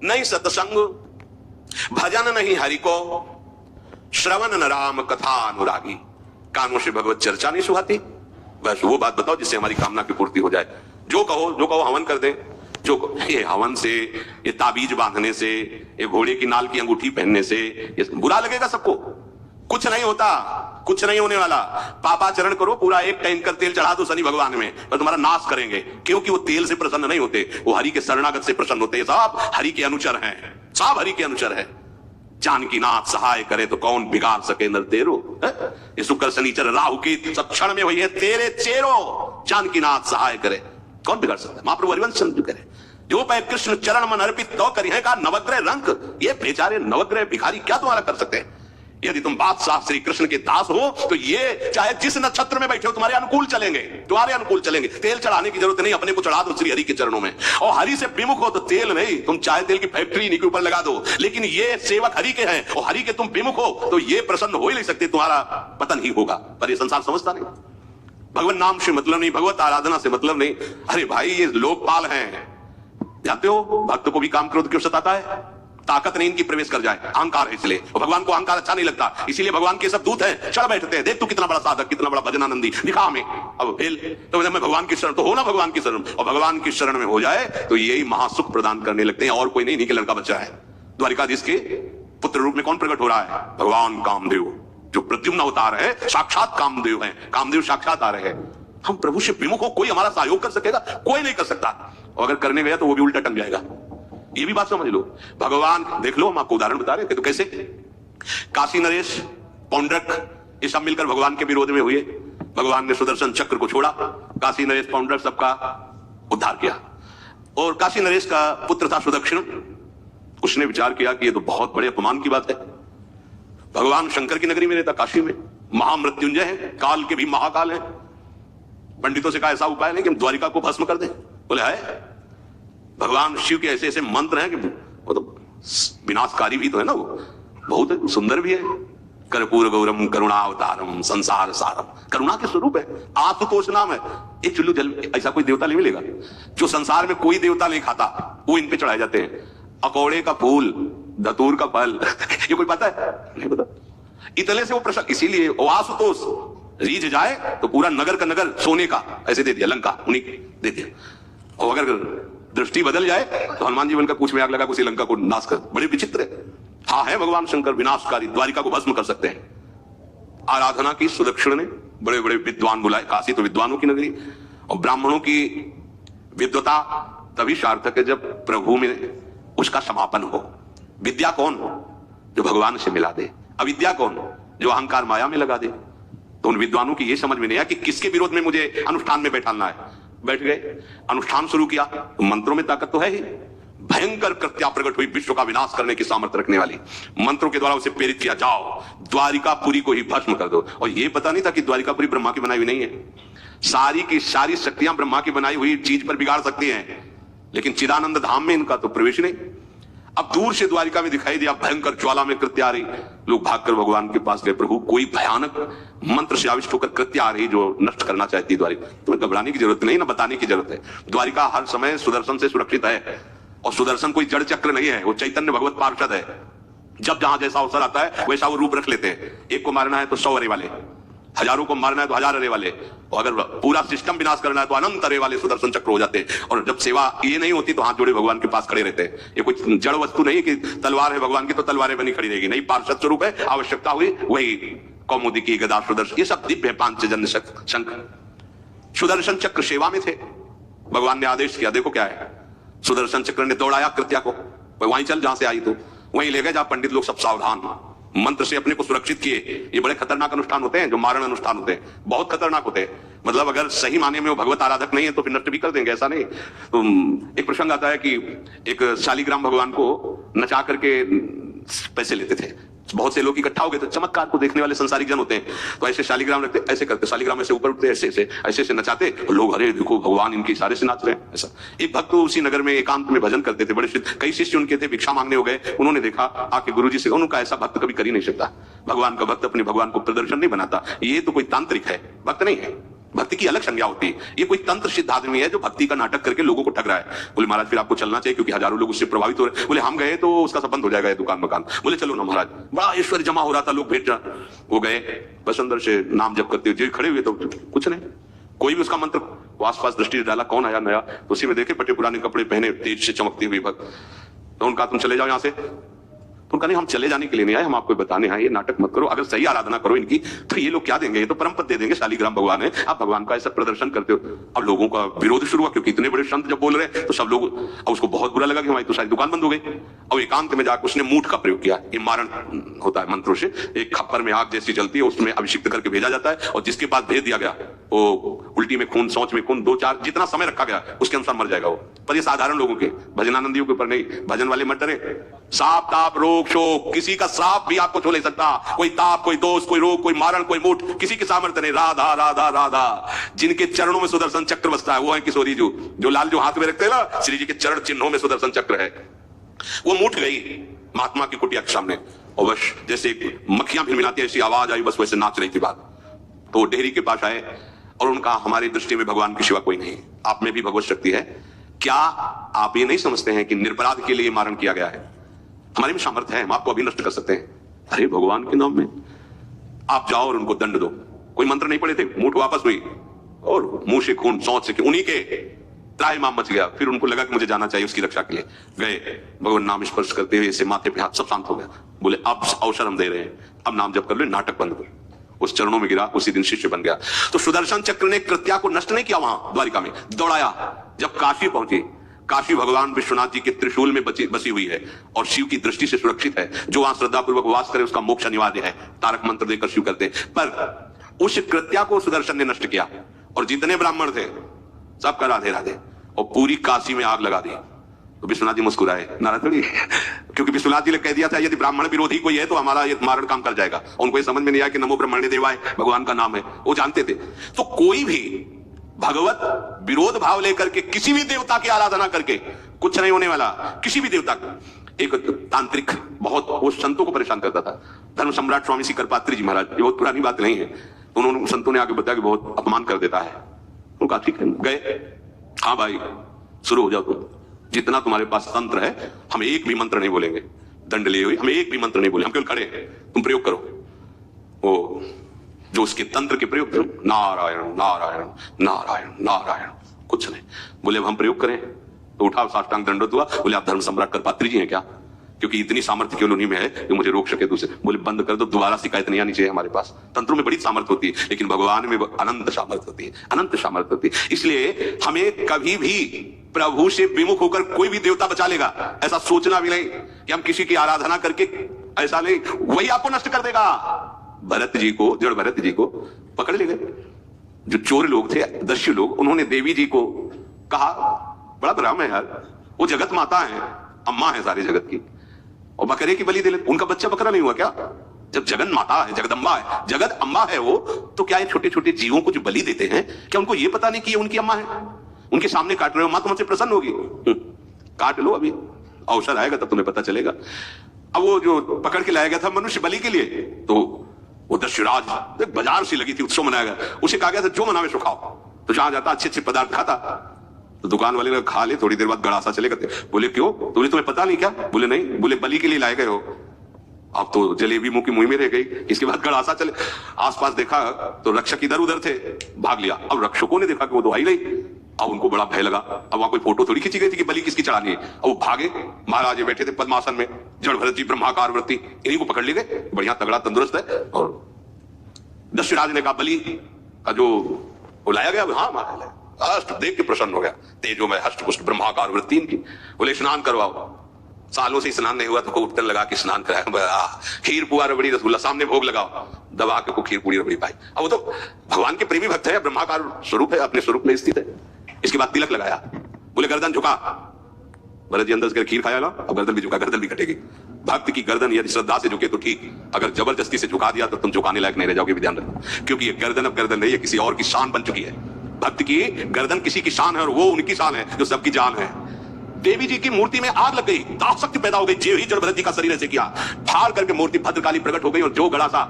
नहीं सत्संग, भजन नहीं हरि को, श्रवण न राम कथा अनुरागी। कानों से भगवत चर्चा नहीं सुहाती। बस वो बात बताओ जिससे हमारी कामना की पूर्ति हो जाए। जो कहो हवन कर दे। ये हवन से, ये ताबीज बांधने से, ये घोड़े की नाल की अंगूठी पहनने से ये बुरा लगेगा सबको। कुछ नहीं होता, कुछ नहीं होने वाला। पापाचरण करो, पूरा एक टैंकर तेल चढ़ा दो शनि भगवान में, तो तुम्हारा नाश करेंगे। क्योंकि वो तेल से प्रसन्न नहीं होते, वो हरि के शरणागत से प्रसन्न होते हैं। सब हरि के अनुचर हैं, सब हरि के अनुचर हैं। जानकी नाथ सहाय करे तो कौन बिगाड़ सके नर तेरो। ये शुक्र शनिचर राहु की सब क्षण में वही है तेरे चेरो। जानकी नाथ सहाय करे कौन बिगाड़ सकता है। महाप्रभु हरिवंश चंद्र करे जो पे कृष्ण चरण मन अर्पित तो करिए का नवग्रह रंग। ये बेचारे नवग्रह भिखारी क्या तुम्हारा कर सकते हैं। यदि तुम बादशाह श्री कृष्ण के दास हो तो ये चाहे जिस नक्षत्र में बैठे हो तुम्हारे अनुकूल चलेंगे, तुम्हारे अनुकूल चलेंगे। तेल चढ़ाने की जरूरत नहीं, अपने को चढ़ा दो श्री हरि के चरणों में। और हरि से विमुख हो तो तेल नहीं, तुम चाहे तेल की फैक्ट्री इन्हीं के ऊपर लगा दो। लेकिन ये सेवक हरि के हैं और हरि के तुम विमुख हो तो ये प्रसन्न हो ही नहीं सकते, तुम्हारा पतन ही होगा। पर ये संसार समझता नहीं। भगवान नाम से मतलब नहीं, भगवत आराधना से मतलब नहीं। अरे भाई ये लोकपाल हैं, जानते हो भक्त को भी काम क्रोध क्यों सताता है। ताकत नहीं इनकी प्रवेश कर जाए, अहंकार है इसलिए। और भगवान को अहंकार अच्छा नहीं लगता, इसीलिए भगवान के सब दूत हैं चढ़ बैठते हैं। देख तू कितना बड़ा साधक, कितना बड़ा भजनानंदी, दिखा हमें। अब फेल तो मैं भगवान की शरण तो हो ना, भगवान की शरण। और भगवान की शरण में हो जाए तो यही महासुख प्रदान करने लगते हैं। और कोई नहीं, के लड़का बच्चा है। द्वारिकाधीश के पुत्र रूप में कौन प्रकट हो रहा है। भगवान कामदेव, जो प्रद्युम्न अवतार है, साक्षात कामदेव है। कामदेव साक्षात आ रहे हैं। हम प्रभु से विमुख हो, कोई हमारा सहयोग कर सकेगा, कोई नहीं कर सकता। और अगर करने गया तो वो भी उल्टा टंग जाएगा। ये भी बात समझ लो। भगवान देख लो, हम आपको उदाहरण बता रहे थे तो कैसे काशी नरेश, पौंड्रक ये सब मिलकर भगवान के विरोध में हुए। भगवान ने सुदर्शन चक्र को छोड़ा, काशी नरेश पौंड्रक सबका उद्धार किया। और काशी नरेश का पुत्र था सुदक्षिण। उसने विचार किया कि ये तो बहुत बड़े अपमान की बात है। भगवान शंकर की नगरी में रहता, काशी में महामृत्युंजय है, काल के भी महाकाल है। पंडितों से कहा ऐसा उपाय नहीं कि हम द्वारिका को भस्म कर दें। बोले है भगवान शिव के ऐसे ऐसे मंत्र हैं कि वो तो विनाशकारी भी तो है ना, वो बहुत सुंदर भी है। कर्पूर गौरम करुणावतारम संसार सारम, करुणा के स्वरूप है। आशुतोष नाम है। एक चुल्लू जल ऐसा कोई देवता नहीं मिलेगा जो संसार में कोई देवता नहीं खाता, वो इन पे चढ़ाए जाते हैं। अकौड़े का फूल, धतूर का फल ये कोई पता है? नहीं पता। इतने से वो प्रश्न, इसीलिए आशुतोष रीझ जाए तो पूरा नगर का नगर सोने का ऐसे दे दिया, लंका उन्हीं दे दिया। और अगर दृष्टि बदल जाए तो हनुमान जी बनकर पूछ में आग लगा उसी लंका को नाश कर। बड़े विचित्र है। हाँ है भगवान शंकर विनाशकारी, द्वारिका को भस्म कर सकते हैं। आराधना की सुदक्षिण ने, बड़े बड़े विद्वान बुलाए। काशी तो विद्वानों की नगरी, और ब्राह्मणों की विद्वता तभी सार्थक है जब प्रभु में उसका समापन हो। विद्या कौन? जो भगवान से मिला दे। अविद्या कौन? जो अहंकार माया में लगा दे। तो उन विद्वानों की यह समझ में नहीं आया कि किसके विरोध में मुझे अनुष्ठान में बैठाना है। बैठ गए, अनुष्ठान शुरू किया। तो मंत्रों में ताकत तो है ही। भयंकर कृत्या प्रकट हुई, विश्व का विनाश करने की सामर्थ्य रखने वाली। मंत्रों के द्वारा उसे प्रेरित किया, जाओ द्वारिकापुरी को ही भस्म कर दो। और यह पता नहीं था कि द्वारिकापुरी ब्रह्मा की बनाई हुई नहीं है। सारी की सारी शक्तियां ब्रह्मा की बनाई हुई चीज पर बिगाड़ सकती हैं, लेकिन चिदानंद धाम में इनका तो प्रवेश नहीं। अब दूर से द्वारिका में दिखाई दिया, भयंकर ज्वाला में कृत्य आ रही। लोग भागकर भगवान के पास गए, प्रभु कोई भयानक मंत्र से आविष्ट होकर कृत्य आ रही जो नष्ट करना चाहती है द्वारिका। तुम्हें घबराने की जरूरत नहीं, ना बताने की जरूरत है। द्वारिका हर समय सुदर्शन से सुरक्षित है। और सुदर्शन कोई जड़ चक्र नहीं है, वो चैतन्य भगवत पार्षद है। जब जहां जैसा अवसर आता है वैसा वो रूप रख लेते हैं। एक को मारना है तो 100 अरे वाले, हजारों को मारना है तो 1000 अरे वाले, और अगर पूरा सिस्टम विनाश करना है तो अनंत अरे वाले सुदर्शन चक्र हो जाते हैं। और जब सेवा ये नहीं होती तो हाथ जोड़े भगवान के पास खड़े रहते हैं। ये कोई जड़ वस्तु नहीं कि तलवार है भगवान की तो तलवारें बनी खड़ी रहेगी, नहीं, पार्षद स्वरूप है। आवश्यकता हुई वही कौमुदी की गदा सुदर्शन, ये सब दिव्य पांचजन्य शंख। सुदर्शन चक्र सेवा में थे। भगवान ने आदेश किया, देखो क्या है। सुदर्शन चक्र ने दौड़ाया कृत्या को, वहीं चल जहां से आई तो वहीं ले गए जहां पंडित लोग सब सावधान, मंत्र से अपने को सुरक्षित किए। ये बड़े खतरनाक अनुष्ठान होते हैं जो मारण अनुष्ठान होते हैं, बहुत खतरनाक होते हैं। मतलब अगर सही माने में वो भगवत आराधक नहीं है तो फिर नष्ट भी कर देंगे, ऐसा नहीं। तो एक प्रसंग आता है कि एक शालिग्राम भगवान को नचा करके पैसे लेते थे। बहुत से लोग इकट्ठा हो गए, तो चमत्कार को देखने वाले संसारिक जन होते हैं, तो ऐसे शालिग्राम रखते, ऐसे करते, शालिग्राम ऐसे ऊपर उठते, ऐसे ऐसे नचाते, और लोग अरे देखो भगवान इनके इशारे से नाच रहे हैं। ऐसा एक भक्त तो उसी नगर में एकांत में भजन करते थे, बड़े कई शिष्य उनके थे, भिक्षा मांगने हो गए। उन्होंने देखा आके गुरुजी से, उनका ऐसा भक्त कभी कर ही नहीं सकता। भगवान का भक्त अपने भगवान को प्रदर्शन नहीं बनाता। ये तो कोई तांत्रिक है, भक्त नहीं है। भक्ति की अलग संज्ञा होती है। ये कोई तंत्र सिद्ध आदमी है जो भक्ति का नाटक करके लोगों को ठग रहा है। बोले महाराज फिर आपको चलना चाहिए क्योंकि हजारों लोग उससे प्रभावित हो रहे हैं। बोले हम गए तो उसका सब बंद हो जाएगा, दुकान मकान। बोले चलो ना महाराज। बड़ा ऐश्वर्य जमा हो रहा था, लोग भेज रहा। वो गए, बस अंदर से नाम जप करते हुए खड़े हुए तो कुछ नहीं, कोई भी उसका मंत्र आसपास दृष्टि डाला, कौन आया नया, तो उसी में देखे पटे पुराने कपड़े पहने, तेज से चमकते हुए भक्त। तो उनका तुम चले जाओ यहाँ से। तो उनका नहीं, हम चले जाने के लिए नहीं आए, हम आपको बताने आए, ये नाटक मत करो। अगर सही आराधना करो इनकी तो ये लोग क्या देंगे, ये तो परम पद दे देंगे, शालिग्राम भगवान है, आप भगवान का ऐसा प्रदर्शन करते हो। अब लोगों का विरोध शुरू हुआ क्योंकि इतने बड़े संत जब बोल रहे हैं तो सब लोग, अब उसको बहुत बुरा लगा कि हमारी तो सारी दुकान बंद हो गई। अब एकांत में जाकर उसने मूठ का प्रयोग किया। ये मारण होता है मंत्रों से, एक खप्पर में आग जैसी जलती है, उसमें अभिषिक्त करके भेजा जाता है और जिसके बाद भेज दिया गया वो उल्टी में खून, शौच में खून, 2-4 जितना समय रखा गया उसके अनुसार मर जाएगा वो। पर ये साधारण लोगों के, भजनानंदियों के ऊपर नहीं। भजन वाले मत डरे। साप ताप रोग शोक, किसी का श्राप भी आपको छू ले सकता। कोई ताप, कोई दोष, कोई रोग, कोई मारण, कोई मूठ, किसी के सामर्थ्य नहीं। राधा राधा राधा। जिनके चरणों में सुदर्शन चक्र बसता है वो है किशोरी जी, जो लाल जो हाथ में रखते हैं ना, श्री जी के चरण चिन्हों में सुदर्शन चक्र है। वो मूठ गई महात्मा की कुटिया के सामने और बस जैसे मक्खियां भिनभिनाती ऐसी आवाज आई, बस वैसे नाच रही थी बात। तो डेहरी के पास आए और उनका, हमारी दृष्टि में भगवान की सिवा कोई नहीं, आप में भी भगवत शक्ति है। क्या आप ये नहीं समझते हैं कि निरपराध के लिए मारण किया गया है? हमारे में सामर्थ्य है, हम आपको अभी नष्ट कर सकते हैं। अरे भगवान के नाम में आप जाओ और उनको दंड दो। कोई मंत्र नहीं पड़े थे, मूठ वापस हुई और मुंह से खून, शौच से, उन्हीं के त्राहिमाम मच गया। फिर उनको लगा कि मुझे जाना चाहिए उसकी रक्षा के लिए। गए, भगवान नाम स्पर्श करते हुए ऐसे माथे पे हाथ, सब शांत हो गया। बोले अब अवसर हम दे रहे हैं, अब नाम जप कर लो, नाटक बंद करो। उस चरणों में गिरा, उसी दिन शिष्य बन गया। तो सुदर्शन चक्र ने कृत्या को नष्ट नहीं किया, वहां द्वारिका में दौड़ाया। जब काशी पहुंचे, काशी भगवान विश्वनाथ जी के त्रिशूल में बसी हुई है और शिव की दृष्टि से सुरक्षित है। जो वहां श्रद्धापूर्वक वास करे उसका मोक्ष अनिवार्य है, तारक मंत्र देकर शिव करते। पर उस कृत्या को सुदर्शन ने नष्ट किया और जितने ब्राह्मण थे सबका राधे राधे, और पूरी काशी में आग लगा दी। तो विश्वनाथ जी मुस्कुराए, नाराज थोड़ी, क्योंकि विश्वनाथ जी ने कह दिया था यदि ब्राह्मण विरोधी कोई है तो हमारा ये मारण काम कर जाएगा। उनको ये समझ में नहीं आया कि नमो ब्रह्मण्य देवाय भगवान का नाम है, वो जानते थे। तो कोई भी भगवत विरोध भाव लेकर के किसी भी देवता की आराधना करके कुछ नहीं होने वाला। किसी भी देवता का, एक तांत्रिक बहुत वो संतों को परेशान करता था, धर्म सम्राट स्वामी श्री करपात्री जी महाराज, ये बहुत पुरानी बात नहीं है। तो उन्होंने संतों ने आगे बताया कि बहुत अपमान कर देता है। उनका ठीक है, गए, हाँ भाई शुरू हो जाओ तुम, जितना तुम्हारे पास तंत्र है, हम एक भी मंत्र नहीं बोलेंगे, दंड लिए हुए हम एक भी मंत्र नहीं बोले, हम केवल खड़े हैं, तुम प्रयोग करो। वो जो उसके तंत्र के प्रयोग, नारायण नारायण नारायण नारायण, कुछ नहीं बोले। अब हम प्रयोग करें तो उठा, साष्टांग दंडवत हुआ। बोले आप धर्म सम्राट करपात्री जी हैं क्या? क्योंकि इतनी सामर्थ्य केवल उन्हीं में है कि मुझे रोक सके दूसरे। बोले बंद कर दो, दोबारा शिकायत नहीं आनी चाहिए हमारे पास। तंत्रों में बड़ी सामर्थ्य होती है लेकिन भगवान में अनंत सामर्थ्य होती है, अनंत सामर्थ्य होती है। इसलिए हमें कभी भी प्रभु से विमुख होकर कोई भी देवता बचा लेगा ऐसा सोचना भी नहीं कि हम किसी की आराधना करके, ऐसा नहीं, वही आपको नष्ट कर देगा। भरत जी को, जड़ भरत जी को पकड़ ले गए जो चोर लोग थे, दस्यु लोग। उन्होंने देवी जी को कहा, बड़ा भ्रम है यार, वो जगत माता है, अम्मा है सारे जगत की, और बकरे की बलि दे ले। उनका बच्चा बकरा नहीं हुआ क्या? जब जगन माता है, जगदम्बा है, जगत अम्मा है वो, तो क्या ये छोटे छोटे जीवों को जो बलि देते हैं, क्या उनको ये पता नहीं कि ये उनकी अम्मा है? उनके सामने काट रहे हो, मां तुमसे प्रसन्न होगी, काट लो, अभी अवसर आएगा तब तुम्हें पता चलेगा। अब वो जो पकड़ के लाया गया था मनुष्य बलि के लिए, तो वो दस्युराज, एक बाजार सी लगी थी, उत्सव मनाया गया, उसे कहा गया था जो मनावे सो खाओ। तो जहां जाता अच्छे अच्छे पदार्थ खाता, तो दुकान वाले ने खा ले, थोड़ी देर बाद गड़ासा चले गए। बोले क्यों, तुम्हें पता नहीं क्या? बोले नहीं। बोले बलि के लिए लाए गए हो। अब तो जलेबी मुंह की मुंह में रह गई। इसके बाद गड़ासा चले, आसपास देखा तो रक्षक इधर उधर थे, भाग लिया। अब रक्षकों ने देखा कि वो तो आई नहीं। अब उनको बड़ा भय लगा। अब वहां कोई फोटो थोड़ी खींची गई थी कि बलि किसकी चढ़ानी है। अब वो भागे, महाराज बैठे थे पद्मासन में, जड़ भरत जी ब्रह्माकार वृत्ति, इन्हीं को पकड़ ले गए। बढ़िया तगड़ा तंदुरुस्त है। और दस्युराज ने कहा बलि का जो वो लाया गया, हाँ महाराज, हस्त देख के प्रसन्न हो गया, तेजो में हस्त पुष्ट ब्रह्माकार वृत्ति इनकी। बोले स्नान करवाओ। सालों से स्नान नहीं हुआ तो उपटन लगा के स्नान कराया। खीर पुआ रबड़ी रसगुल्ला सामने भोग लगाओ, दबा के को खीर पूरी रबड़ी पाई। अब वो तो भगवान के प्रेमी भक्त है, ब्रह्माकार स्वरूप है, अपने स्वरूप में स्थित है। इसके बाद तिलक लगाया। बोले गर्दन झुका। भरत जी अंदर से खीर खाया ना, अब गर्दन भी झुका, गर्दन भी कटेगी। भक्त की गर्दन यदि श्रद्धा से झुके तो ठीक, अगर जबरदस्ती से झुका दिया तो तुम झुकाने लायक नहीं रह जाओगे, भी ध्यान रखना। क्योंकि ये गर्दन अब गर्दन नहीं है, किसी और की शान बन चुकी है। भक्त की गर्दन किसी की शान है और वो उनकी शान है जो सबकी जान है। देवी जी की मूर्ति में आग लग गई, दाह शक्ति पैदा हो गई। जो ही जड़ भरत जी का शरीर ऐसे किया, फाड़ करके मूर्ति भद्रकाली प्रकट हो गई और जो गड़ा सा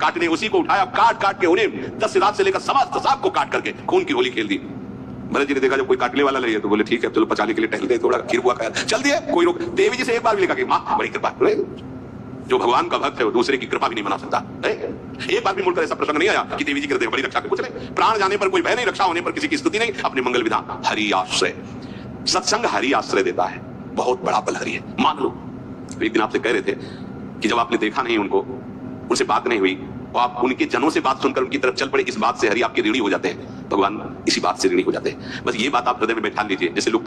काटने उसी को उठाया, काट काट के उन्हें 10 रात से लेकर समस्त सांप को काट करके खून की होली खेल दी। भरत जी ने देखा जब कोई काटने वाला नहीं है तो बोले ठीक है चलो पचाने के लिए टहल गए, थोड़ा खीर हुआ खाया, चल दिए, कोई रोक। देवी जी से एक बार भी लिखा कि मां बड़ी कृपा, जो भगवान का भक्त है वो दूसरे की कृपा भी नहीं मना सकता। एक बार भी मुड़कर ऐसा प्रसंग नहीं आया कि देवी जी कर बड़ी रक्षा के कुछ नहीं, प्राण जाने पर कोई भय नहीं, रक्षा होने पर किसी की स्तुति नहीं, अपने मंगल विधान हरि आश्रय। सत्संग हरि आश्रय देता है, बहुत बड़ा बल हरि है, मान लो। एक दिन आपसे कह रहे थे कि जब आपने देखा नहीं उनको, उनसे बात नहीं हुई, तो आप उनके जनों से बात सुनकर उनकी तरफ चल पड़े, इस बात से हरि आपके ऋणी हो जाते हैं, भगवान इसी बात से ऋणी हो जाते हैं। बस ये बात आप हृदय में बैठा लीजिए। जैसे लोग